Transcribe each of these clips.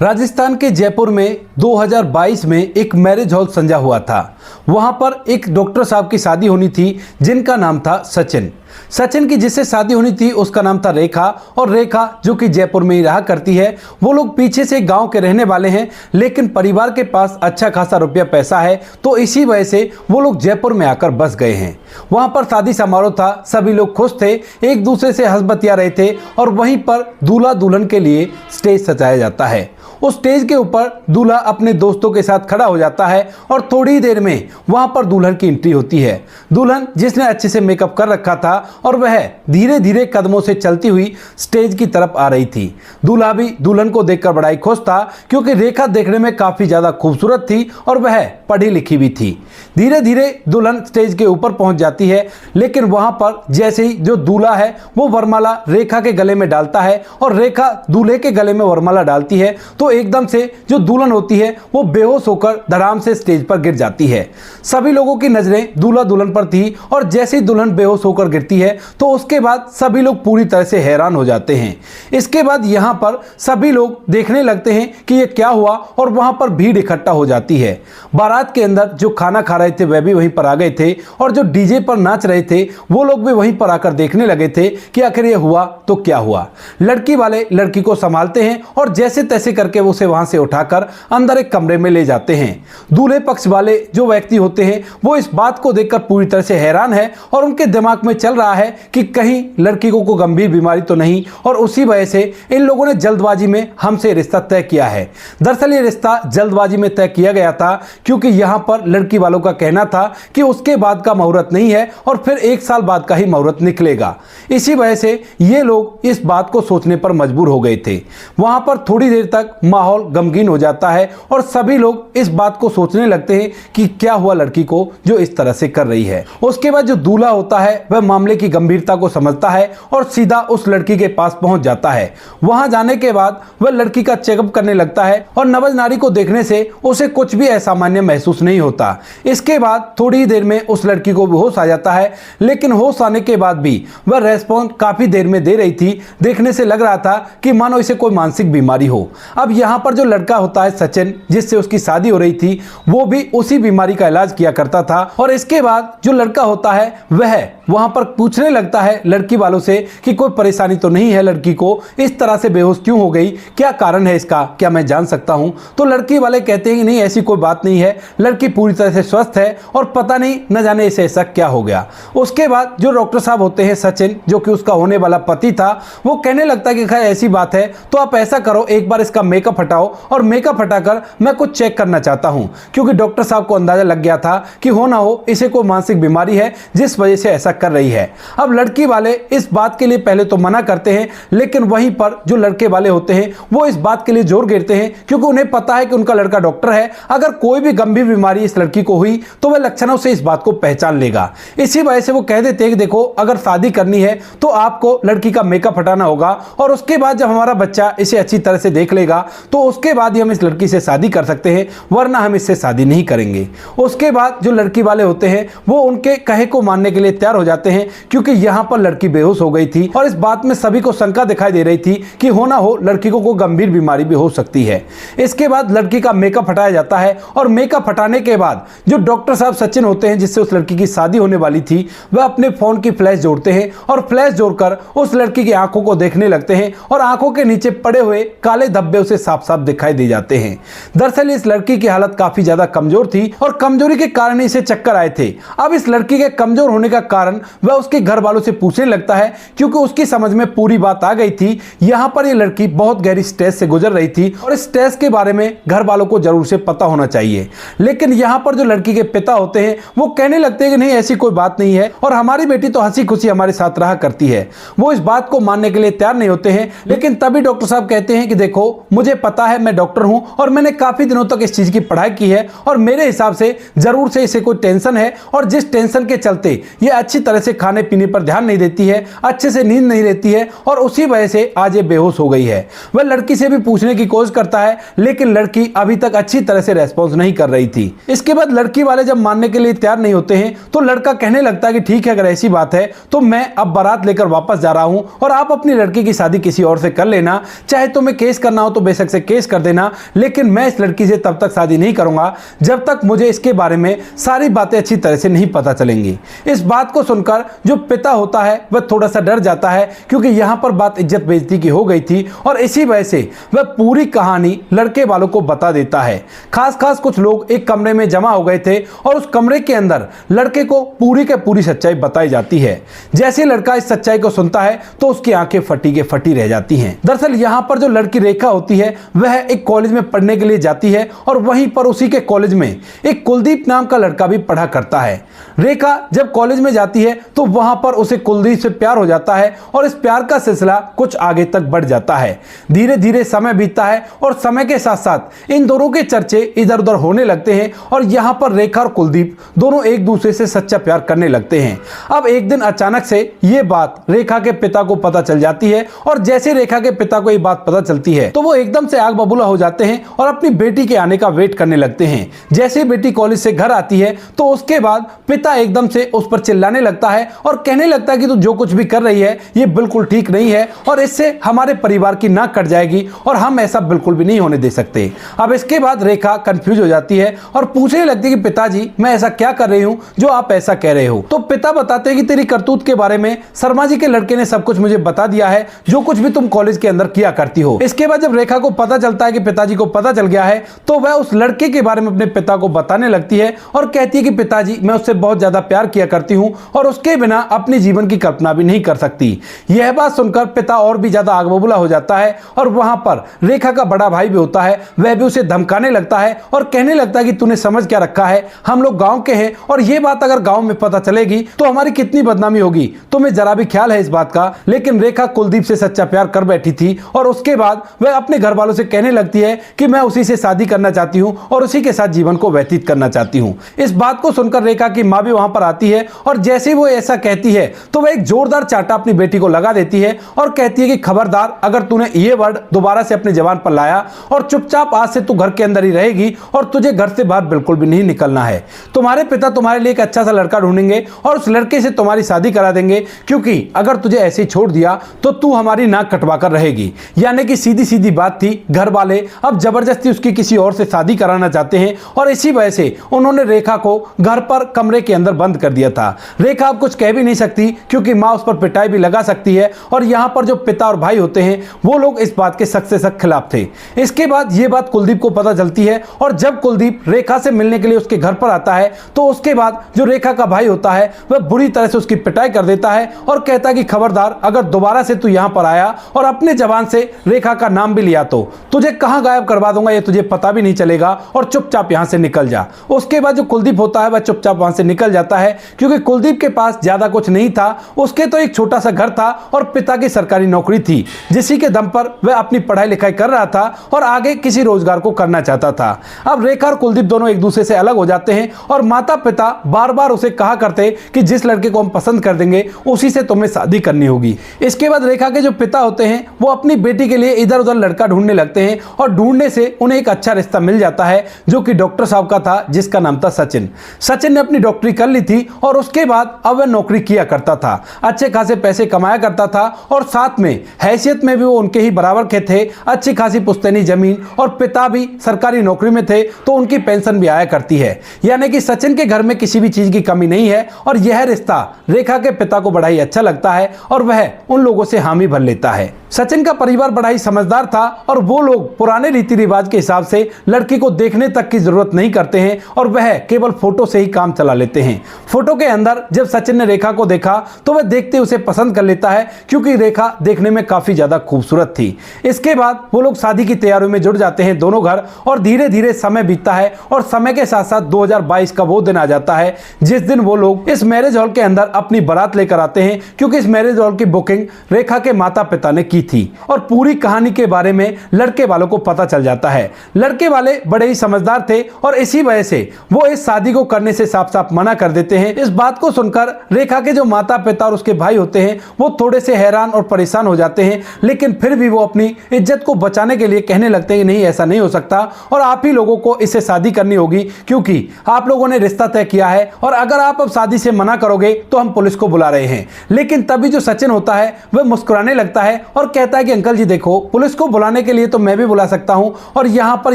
राजस्थान के जयपुर में 2022 में एक मैरिज हॉल सजा हुआ था। वहां पर एक डॉक्टर साहब की शादी होनी थी जिनका नाम था सचिन की जिससे शादी होनी थी उसका नाम था रेखा। और रेखा जो कि जयपुर में ही रहा करती है, वो लोग पीछे से गांव के रहने वाले हैं, लेकिन परिवार के पास अच्छा खासा रुपया पैसा है, तो इसी वजह से वो लोग जयपुर में आकर बस गए हैं। वहां पर शादी समारोह था, सभी लोग खुश थे, एक दूसरे से हंस बतिया रहे थे। और वहीं पर दूल्हा दुल्हन के लिए स्टेज सजाया जाता है। उस स्टेज के ऊपर दूल्हा अपने दोस्तों के साथ खड़ा हो जाता है और थोड़ी देर में वहां पर दुल्हन की एंट्री होती है। दुल्हन जिसने अच्छे से मेकअप कर रखा था और वह धीरे धीरे कदमों से चलती हुई स्टेज की तरफ आ रही थी। दूल्हा भी दुल्हन को देखकर बड़ा ही खुश था, क्योंकि रेखा देखने में काफी ज्यादा खूबसूरत थी और वह पढ़ी लिखी भी थी। धीरे धीरे दुल्हन स्टेज के ऊपर पहुंच जाती है, लेकिन वहां पर जैसे ही जो दूल्हा है वो वरमाला रेखा के गले में डालता है और रेखा दूल्हे के गले में वरमाला डालती है, तो एकदम से जो दुल्हन होती है वो बेहोश होकर धड़ाम से स्टेज पर गिर जाती है। सभी लोगों की नजरें दूल्हा दुल्हन पर थी और जैसे ही दुल्हन बेहोश होकर गिरती है तो उसके बाद सभी लोग पूरी तरह से हैरान हो जाते हैं। इसके बाद यहां पर सभी लोग देखने लगते हैं कि ये क्या हुआ और वहां पर भीड़ इकट्ठा हो जाती है। बारात के अंदर जो खाना खा रहे थे वह भी वहीं पर आ गए थे और जो डीजे पर नाच रहे थे वो लोग भी वहीं पर आकर देखने लगे थे कि आखिर ये हुआ तो क्या हुआ। लड़की वाले लड़की को संभालते हैं और जैसे तैसे करके उसे वहां से उठाकर अंदर एक कमरे में ले जाते हैं। दूल्हे पक्ष वाले जो व्यक्ति होते हैं वो इस बात को देखकर पूरी तरह से हैरान है और उनके दिमाग में चल रहा है कि कहीं लड़की को कोई गंभीर बीमारी तो नहीं, और उसी वजह से इन लोगों ने जल्दबाजी में हमसे रिश्ता तय किया है। दरअसल ये रिश्ता जल्दबाजी में तय किया गया था, क्योंकि यहां पर लड़की वालों का कहना था कि उसके बाद का मुहूर्त नहीं है और फिर 1 साल बाद का ही मुहूर्त निकलेगा। इसी वजह से ये लोग इस बात को सोचने पर मजबूर हो गए थे। वहां पर थोड़ी देर तक माहौल गमगीन हो जाता है और सभी लोग इस बात को सोचने लगते हैं कि क्या हुआ लड़की को जो इस तरह से कर रही है। उसके बाद जो दूल्हा होता है वह मामले की गंभीरता को समझता है और सीधा उस लड़की के पास पहुंच जाता है। वहां जाने के बाद वह लड़की का चेकअप करने लगता है और नवज नारी को देखने से उसे कुछ भी असामान्य महसूस नहीं होता। इसके बाद थोड़ी देर में उस लड़की को होश आ जाता है, लेकिन होश आने के बाद भी वह रेस्पॉन्स काफी देर में दे रही थी। देखने से लग रहा था कि मानो इसे कोई मानसिक बीमारी हो। अब यहां पर जो लड़का होता है सचिन, जिससे उसकी शादी हो रही थी, वो भी उसी बीमारी का इलाज किया करता था। और इसके बाद जो लड़का होता है वह वहां पर पूछने लगता है लड़की वालों से कि कोई परेशानी तो नहीं है, लड़की को इस तरह से बेहोश क्यों हो गई, क्या कारण है इसका, क्या मैं जान सकता हूं। तो लड़की वाले कहते हैं कि नहीं, ऐसी कोई बात नहीं है, लड़की पूरी तरह से स्वस्थ है और पता नहीं न जाने इसे ऐसा क्या हो गया। उसके बाद जो डॉक्टर साहब होते हैं सचिन, जो कि उसका होने वाला पति था, वो कहने लगता है कि खैर ऐसी बात है तो आप ऐसा करो, एक बार इसका मेकअप हटाओ और मेकअप हटाकर मैं कुछ चेक करना चाहता हूं, क्योंकि डॉक्टर साहब को अंदाजा लग गया था कि हो ना हो इसे कोई मानसिक बीमारी है जिस वजह से ऐसा कर रही है। अब लड़की वाले इस बात के लिए पहले तो मना करते हैं, लेकिन वहीं पर जो लड़के वाले होते हैं वो इस बात के लिए जोर गिरते हैं, क्योंकि उन्हें पता है कि उनका लड़का डॉक्टर है। अगर कोई भी गंभीर बीमारी इस लड़की को हुई तो वह लक्षणों से इस बात को पहचान लेगा। इसी वजह से वो कह देते हैं कि देखो, अगर शादी करनी है तो आपको लड़की का मेकअप हटाना होगा और उसके बाद जब हमारा बच्चा इसे अच्छी तरह से देख लेगा तो उसके बाद ही हम इस लड़की से शादी कर सकते हैं, वरना हम इससे शादी नहीं करेंगे। उसके बाद जो लड़की वाले होते हैं वो उनके कहे को मानने के लिए तैयार हो जाते हैं, क्योंकि यहां पर लड़की बेहोश हो गई थी और इस बात में सभी को शंका दिखाई दे रही थी कि हो ना हो लड़की को कोई गंभीर बीमारी भी हो सकती है। इसके बाद लड़की का मेकअप हटाया जाता है और मेकअप हटाने के बाद जो डॉक्टर साहब सचिन होते हैं, जिससे उस लड़की की शादी होने वाली थी, वह अपने फोन की फ्लैश जोड़ते हैं और फ्लैश जोड़कर उस लड़की की आंखों को देखने लगते हैं और आंखों के नीचे पड़े हुए काले धब्बे उसे साफ साफ दिखाई दे जाते हैं। दरअसल इस लड़की की हालत काफी ज्यादा कमजोर थी और कमजोरी के कारण इसे चक्कर आए थे। अब इस लड़की के कमजोर होने का कारण वह उसके घर वालों से पूछने लगता है, क्योंकि उसकी समझ में पूरी बात आ गई थी। यहां पर यह लड़की बहुत गहरी स्ट्रेस से गुजर रही थी और इस स्ट्रेस के बारे में घर वालों को जरूर से पता होना चाहिए। लेकिन यहां पर जो लड़की के पिता होते हैं वो कहने लगते हैं कि नहीं, ऐसी कोई बात नहीं है और हमारी बेटी तो हंसी खुशी हमारे साथ रहा करती है। वो इस बात को मानने के लिए तैयार नहीं होते हैं, लेकिन तभी डॉक्टर साहब कहते हैं कि देखो, मुझे पता है, मैं डॉक्टर हूं और मैंने काफी दिनों तक इस चीज की पढ़ाई की है और मेरे हिसाब से जरूर से इसे कोई टेंशन है और जिस टेंशन के चलते ये अच्छी तरह से खाने पीने पर ध्यान नहीं देती है, अच्छे से नींद नहीं लेती है और उसी वजह से आज ये बेहोश हो गई है। वह लड़की से भी पूछने की कोशिश करता है लेकिन लड़की अभी तक अच्छी तरह से रेस्पॉन्स नहीं कर रही थी। इसके बाद लड़की वाले जब मानने के लिए तैयार नहीं होते हैं तो लड़का कहने लगता है कि ठीक है, अगर ऐसी बात है तो मैं अब बारात लेकर वापस जा रहा हूं और आप अपनी लड़की की शादी किसी और से कर लेना, चाहे तुम्हें केस करना हो तो बेशक से केस कर देना, लेकिन मैं इस लड़की से तब तक शादी नहीं करूंगा जब तक मुझे इसके बारे में सारी बातें अच्छी तरह से नहीं पता चलेंगी। इस बात को सुनकर जो पिता होता है वह थोड़ा सा डर जाता है क्योंकि यहां पर बात इज्जत बेइज्जती की हो गई थी और इसी वजह से वह पूरी कहानी लड़के वालों को बता देता है। खास कुछ लोग एक कमरे में जमा हो गए थे और उस कमरे के अंदर लड़के को पूरी के पूरी सच्चाई बताई जाती है। जैसे लड़का इस सच्चाई को सुनता है तो उसकी आंखें फटी के फटी रह जाती हैं। दरअसल यहां पर जो लड़की रेखा होती है वह एक कॉलेज में पढ़ने के लिए जाती है और वहीं पर उसी के कॉलेज में एक कुलदीप नाम का लड़का भी पढ़ा करता है। रेखा जब कॉलेज में जाती है तो वहां पर उसे कुलदीप से प्यार हो जाता है और इस प्यार का सिलसिला कुछ आगे तक बढ़ जाता है। धीरे धीरे समय बीतता है और समय के साथ साथ इन दोनों के चर्चे इधर उधर होने लगते हैं और यहां पर रेखा और कुलदीप दोनों एक दूसरे से सच्चा प्यार करने लगते हैं। अब एक दिन अचानक से यह बात रेखा के पिता को पता चल जाती है और जैसे रेखा के पिता को यह बात पता चलती है तो वो एकदम से आग बबूला हो जाते हैं और अपनी बेटी के आने का वेट करने लगते हैं। जैसे बेटी कॉलेज से घर आती है तो उसके बाद पिता एकदम से उस पर चिल्लाने लगता है और कहने लगता है कि तू जो कुछ भी कर रही है ये बिल्कुल ठीक नहीं है और इससे हमारे परिवार की नाक कट जाएगी और हम ऐसा बिल्कुल भी नहीं होने दे सकते। अब इसके बाद रेखा कंफ्यूज हो जाती है और पूछने लगती है कि पिताजी मैं ऐसा क्या कर रही हूं जो आप ऐसा कह रहे हो। तो पिता बताते हैं कि तेरी करतूत के बारे में शर्मा जी के लड़के ने सब कुछ मुझे बता दिया है, जो कुछ भी तुम कॉलेज के अंदर किया करती हो। इसके बाद जब रेखा को पता चलता है कि पिताजी को पता चल गया है तो वह उस लड़के के बारे में अपने पिता को बताने लगती है और कहती है कि पिताजी मैं उससे बहुत ज्यादा प्यार किया करती हूं और उसके बिना अपने जीवन की कल्पना भी नहीं कर सकती। यह बात सुनकर पिता और भी ज्यादा आग बबूला हो जाता है और वहां पर रेखा का बड़ा भाई भी होता है, वह भी उसे धमकाने लगता है और कहने लगता है कि तूने समझ क्या रखा है, हम लोग गांव के हैं और यह बात अगर गांव में पता चलेगी तो हमारी कितनी बदनामी होगी, तुम्हें जरा भी ख्याल है इस बात का। लेकिन रेखा कुलदीप से सच्चा प्यार कर बैठी थी और उसके बाद वह अपने घर वालों से कहने लगती है कि मैं उसी से शादी करना चाहती हूं और उसी के साथ जीवन को व्यतीत करना चाहती हूं। इस बात को सुनकर रेखा की मां भी वहां पर आती है और जैसे ही वो ऐसा कहती है तो वह एक जोरदार चाटा अपनी बेटी को लगा देती है और कहती है कि खबरदार अगर तूने ये वर्ड दोबारा से अपने जबान पर लाया और चुपचाप आज से तू घर के अंदर ही रहेगी और तुझे घर से बाहर बिल्कुल भी नहीं निकलना है। तुम्हारे पिता तुम्हारे लिए एक अच्छा सा लड़का ढूंढेंगे और उस लड़के से तुम्हारी शादी करा देंगे, क्योंकि अगर तुझे ऐसे ही छोड़ दिया तो तू हमारी नाक कटवा कर रहेगी। यानी कि सीधी सीधी बात थी, घर वाले अब जबरदस्ती उसकी किसी और से शादी कराना चाहते हैं और इसी वजह से उन्होंने रेखा को घर पर कमरे के अंदर बंद कर दिया था। रेखा अब कुछ कह भी नहीं सकती क्योंकि मां उस पर पिटाई भी लगा सकती है और यहां पर जो पिता और भाई होते हैं वो लोग इस बात के सख्त से सख्त खिलाफ थे। इसके बाद यह बात कुलदीप को पता चलती है और जब कुलदीप रेखा से मिलने के लिए उसके घर पर आता है तो उसके बाद जो रेखा का भाई होता है वह बुरी तरह से उसकी पिटाई कर देता है और कहता है कि खबरदार अगर दोबारा से तू यहां पर आया और अपने जबान से रेखा का नाम भी लिया तो तुझे कहां गायब करवा दूंगा ये तुझे पता भी नहीं चलेगा और चुपचाप यहां से निकल जा। उसके बाद जो कुलदीप होता है वह चुपचाप वहां से निकल जाता है क्योंकि कुलदीप के पास ज्यादा कुछ नहीं था, उसके तो एक छोटा सा घर था और पिता की सरकारी नौकरी थी जिसी के दम पर वह अपनी पढ़ाई लिखाई कर रहा था और आगे किसी रोजगार को करना चाहता था। अब रेखा और कुलदीप दोनों एक दूसरे से अलग हो जाते हैं और माता पिता बार बार उसे कहा करते कि जिस लड़के को हम पसंद कर देंगे उसी से तुम्हें शादी करनी होगी। इसके बाद रेखा के जो पिता होते हैं वो अपनी बेटी के लिए इधर उधर लड़का ढूंढने लगते हैं और ढूंढने से उन्हें एक अच्छा रिश्ता मिल जाता है जो कि डॉक्टर साहब का था जिसका नाम था सचिन। सचिन ने अपनी डॉक्टरी कर ली थी और उसके बाद अब वह नौकरी किया करता था, अच्छे खासे पैसे कमाया करता था और साथ में हैसियत में भी वो उनके ही बराबर के थे, अच्छी खासी पुश्तैनी जमीन और पिता भी सरकारी नौकरी में थे तो उनकी पेंशन भी आया करती है। यानी कि सचिन के घर में किसी भी चीज की कमी नहीं है और यह रिश्ता रेखा के पिता को बड़ा ही अच्छा लगता है और वह उन लोगों से हामी भर लेता है। सचिन का परिवार बड़ा ही समझदार था और वो लोग पुराने रीति रिवाज के हिसाब से लड़की को देखने तक की जरूरत नहीं करते हैं और वह केवल फोटो से ही काम चला लेते हैं। फोटो के अंदर जब सचिन ने रेखा को देखा तो वह देखते उसे पसंद कर लेता है क्योंकि रेखा देखने में काफी ज्यादा खूबसूरत थी। इसके बाद वो लोग शादी की तैयारियों में जुट जाते हैं दोनों घर और धीरे धीरे समय बीतता है और समय के साथ साथ 2022 का वो दिन आ जाता है जिस दिन वो लोग इस मैरिज हॉल के अंदर अपनी बारात लेकर आते हैं क्योंकि इस मैरिज हॉल की बुकिंग रेखा के माता पिता ने की थी और पूरी कहानी के बारे में लड़के वालों को पता चल जाता है। लड़के वाले बड़े ही समझदार थे और इसी वजह से वो इस शादी को करने से साफ साफ मना कर देते हैं। इस बात को सुनकर सुनकर रेखा के जो माता पिता और उसके भाई होते हैं वो थोड़े से हैरान और परेशान हो जाते हैं, लेकिन फिर भी वो अपनी इज्जत को बचाने के लिए कहने लगते हैं कि नहीं, ऐसा नहीं हो सकता और आप ही लोगों को इससे शादी करनी होगी, क्योंकि आप लोगों ने रिश्ता तय किया है और अगर आप अब शादी से मना करोगे तो हम पुलिस को बुला रहे हैं। लेकिन तभी जो सचिन होता है वह मुस्कुराने लगता है और कहता है कि अंकल जी देखो, पुलिस को बुलाने के लिए तो मैं भी बुला सकता हूं और यहां पर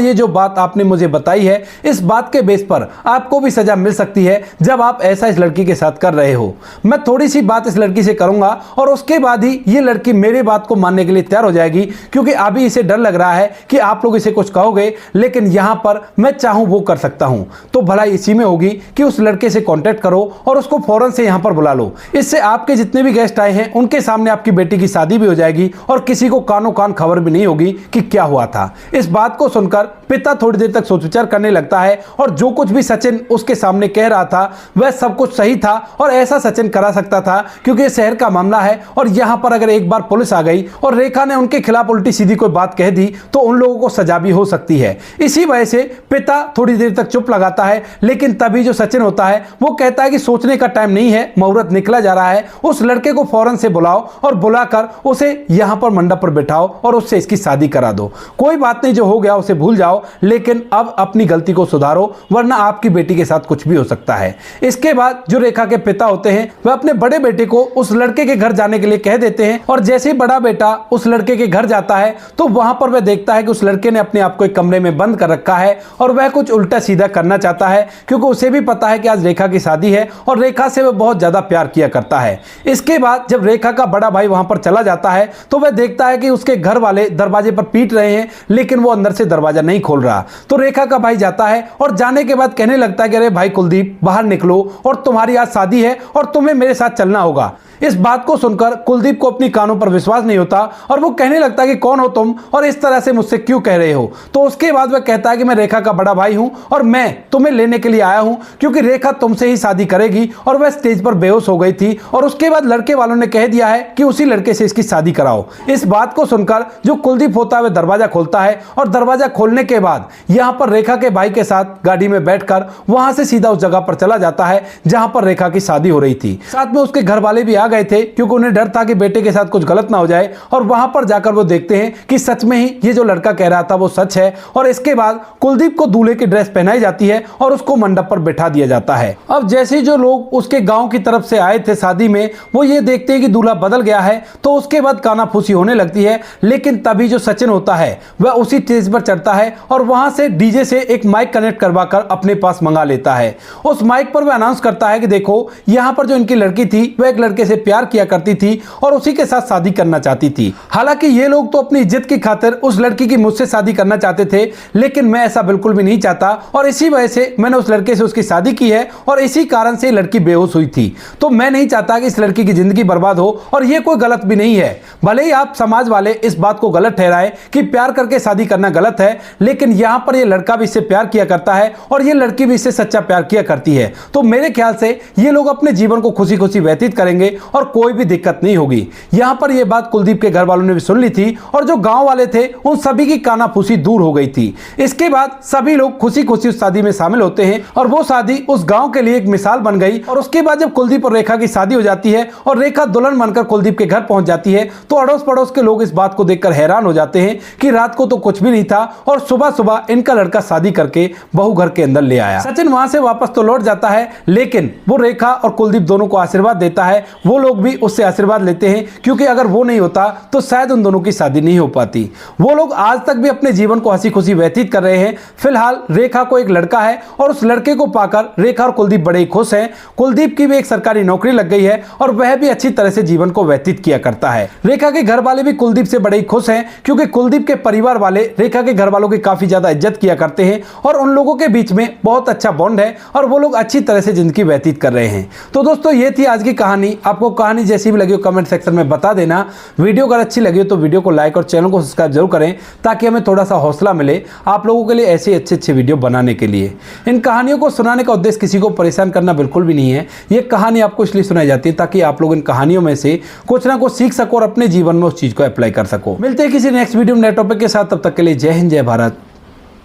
ये जो बात आपने मुझे बताई है, इस बात के बेस पर आपको भी सजा मिल सकती है जब आप ऐसा इस लड़की के साथ कर रहे हो। मैं थोड़ी सी बात इस लड़की से करूंगा और उसके बाद ही ये लड़की मेरी बात को मानने के लिए तैयार हो जाएगी, क्योंकि अभी इसे डर लग रहा है कि आप लोग इसे कुछ कहोगे, लेकिन यहां पर मैं चाहूं वो कर सकता हूं। तो भलाई इसी में होगी कि उस लड़के से कांटेक्ट करो और उसको फौरन से यहां पर बुला लो। इससे आपके जितने भी गेस्ट आए हैं उनके सामने आपकी बेटी की शादी भी हो जाएगी और किसी को कानो कान खबर भी नहीं होगी कि क्या हुआ था। इस बात को सुनकर पिता थोड़ी देर तक सोच विचार करने लगता है और जो कुछ भी सचिन उसके सामने कह रहा था वह सब कुछ सही था और ऐसा सचिन करा सकता था, क्योंकि ये शहर का मामला है और यहां पर अगर एक बार पुलिस आ गई और रेखा ने उनके खिलाफ उल्टी सीधी कोई बात कह दी तो उन लोगों को सजा भी हो सकती है। इसी वजह से पिता थोड़ी देर तक चुप लगाता है, लेकिन तभी जो सचिन होता है वो कहता है कि सोचने का टाइम नहीं है, मुहूर्त निकला जा रहा है, उस लड़के को फौरन से बुलाओ और बुलाकर उसे यहां पर मंडप पर बिठाओ और उससे इसकी शादी करा दो। कोई बात नहीं, जो हो गया उसे भूल जाओ, लेकिन अब अपनी गलती को सुधारो वरना आपकी बेटी के साथ कुछ भी हो सकता है। इसके बाद जो रेखा के पिता होते हैं वह अपने बड़े बेटे को उस लड़के के घर जाने के लिए कह देते हैं और जैसे ही बड़ा बेटा उस लड़के के घर जाता है तो वहां पर वह देखता है कि उस लड़के ने अपने आप को एक कमरे में बंद कर रखा है और वह कुछ उल्टा सीधा करना चाहता है, क्योंकि उसे भी पता है कि आज रेखा की शादी है और रेखा से वह बहुत ज्यादा प्यार किया करता है। इसके बाद जब रेखा का बड़ा भाई वहां पर चला जाता है तो वह देखता है कि उसके घर वाले दरवाजे पर पीट रहे हैं, लेकिन वो अंदर से दरवाजा नहीं खोल रहा। तो रेखा का भाई जाता है और जाने के बाद कहने लगता है कि अरे भाई कुलदीप, बाहर निकलो और तुम्हारी आज शादी है और तुम्हें मेरे साथ चलना होगा। इस बात को सुनकर कुलदीप को अपनी कानों पर विश्वास नहीं होता और वो कहने लगता है कि कौन हो तुम और इस तरह से मुझसे क्यों कह रहे हो। तो उसके बाद वह कहता है कि मैं रेखा का बड़ा भाई हूं और मैं तुम्हें लेने के लिए आया हूं, क्योंकि रेखा तुमसे ही शादी करेगी और वह स्टेज पर बेहोश हो गई थी और उसके बाद लड़के वालों ने कह दिया है कि उसी लड़के से इसकी शादी कराओ। इस बात को सुनकर जो कुलदीप होता है वह दरवाजा खोलता है और दरवाजा खोलने के बाद यहां पर रेखा के भाई के साथ गाड़ी में बैठकर वहां से सीधा उस जगह पर चला जाता है जहां पर रेखा की शादी हो रही थी। साथ में उसके घर वाले भी आ गए थे, क्योंकि उन्हें डर था कि बेटे के साथ कुछ गलत ना हो जाए। और वहां पर जाकर वो देखते हैं कि सच में ही ये जो लड़का कह रहा था वो सच है। और इसके बाद कुलदीप को दूल्हे की ड्रेस पहनाई जाती है और उसको मंडप पर बैठा दिया जाता है। अब जैसे ही जो लोग उसके गांव की तरफ से आए थे शादी में, वो ये देखते हैं कि दूल्हा बदल गया है, तो उसके बाद कानाफूसी होने लगती है। लेकिन तभी जो सचिन होता है वह उसी स्टेज पर चढ़ता है और वहां से डीजे से एक माइक कनेक्ट करवाकर अपने पास मंगा लेता है। उस माइक पर वह अनाउंस करता है कि देखो, यहां पर जो इनकी लड़की थी वह एक लड़के से प्यार किया करती थी और उसी के साथ शादी करना चाहती थी। हालांकि ये लोग तो अपनी इज्जत की खातिर उस लड़की की मुझसे शादी करना चाहते थे, लेकिन मैं ऐसा बिल्कुल भी नहीं चाहता और इसी वजह से मैंने उस लड़के से उसकी शादी की है और इसी कारण से लड़की बेहोश हुई थी। तो मैं नहीं चाहता कि इस लड़की की जिंदगी बर्बाद हो और ये कोई गलत भी नहीं है। भले ही आप समाज वाले इस बात को गलत ठहराएं कि प्यार करके शादी करना गलत है, लेकिन यहां पर ये लड़का भी इससे प्यार किया करता है और ये लड़की भी इससे सच्चा प्यार किया करती है। तो मेरे ख्याल से ये लोग अपने जीवन को खुशी खुशी व्यतीत करेंगे और कोई भी दिक्कत नहीं होगी। यहां पर यह बात कुलदीप के घर वालों ने भी सुन ली थी और जो गांव वाले थे उन सभी की कानाफूसी दूर हो गई थी। इसके बाद सभी लोग खुशी खुशी उस शादी में शामिल होते हैं और वो शादी उस गांव के लिए एक मिसाल बन गई। और उसके बाद जब कुलदीप और रेखा की शादी हो जाती है और रेखा दुल्हन बनकर कुलदीप के घर पहुंच जाती है, तो अड़ोस पड़ोस के लोग इस बात को देखकर हैरान हो जाते हैं कि रात को तो कुछ भी नहीं था और सुबह सुबह इनका लड़का शादी करके बहू घर के अंदर ले आया। सचिन वहां से वापस तो लौट जाता है, लेकिन वो रेखा और कुलदीप दोनों को आशीर्वाद देता है। वो लोग भी उससे आशीर्वाद लेते हैं, क्योंकि अगर वो नहीं होता तो शायद उन दोनों की शादी नहीं हो पाती। वो लोग आज तक भी अपने जीवन को हंसी खुशी व्यतीत कर रहे हैं। फिलहाल रेखा को एक लड़का है और उस लड़के को पाकर रेखा और कुलदीप बड़े ही खुश हैं। कुलदीप की भी एक सरकारी नौकरी लग गई है और वह भी अच्छी तरह से जीवन को व्यतीत किया करता है। रेखा के घर वाले भी कुलदीप से बड़े ही खुश हैं, क्योंकि कुलदीप के परिवार वाले रेखा के घर वालों की काफी ज्यादा इज्जत किया करते हैं और उन लोगों के बीच में बहुत अच्छा बॉन्ड है और वो लोग अच्छी तरह से जिंदगी व्यतीत कर रहे हैं। तो दोस्तों, ये थी आज की कहानी। आपको कहानी जैसी भी लगी हो कमेंट सेक्शन में बता देना। वीडियो अगर अच्छी लगी हो तो वीडियो को लाइक और चैनल को सब्सक्राइब जरूर करें, ताकि हमें थोड़ा सा हौसला मिले आप लोगों के लिए ऐसे अच्छे वीडियो बनाने के लिए। इन कहानियों को सुनाने का उद्देश्य किसी को परेशान करना बिल्कुल भी नहीं है। ये कहानी आपको इसलिए सुनाई जाती है ताकि आप लोग इन कहानियों में से कुछ ना कुछ सीख सको और अपने जीवन में उस चीज को अप्लाई कर सको। मिलते हैं किसी नेक्स्ट वीडियो में नए टॉपिक के साथ। तब तक के लिए जय हिंद, जय भारत,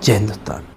जय हिंदुस्तान।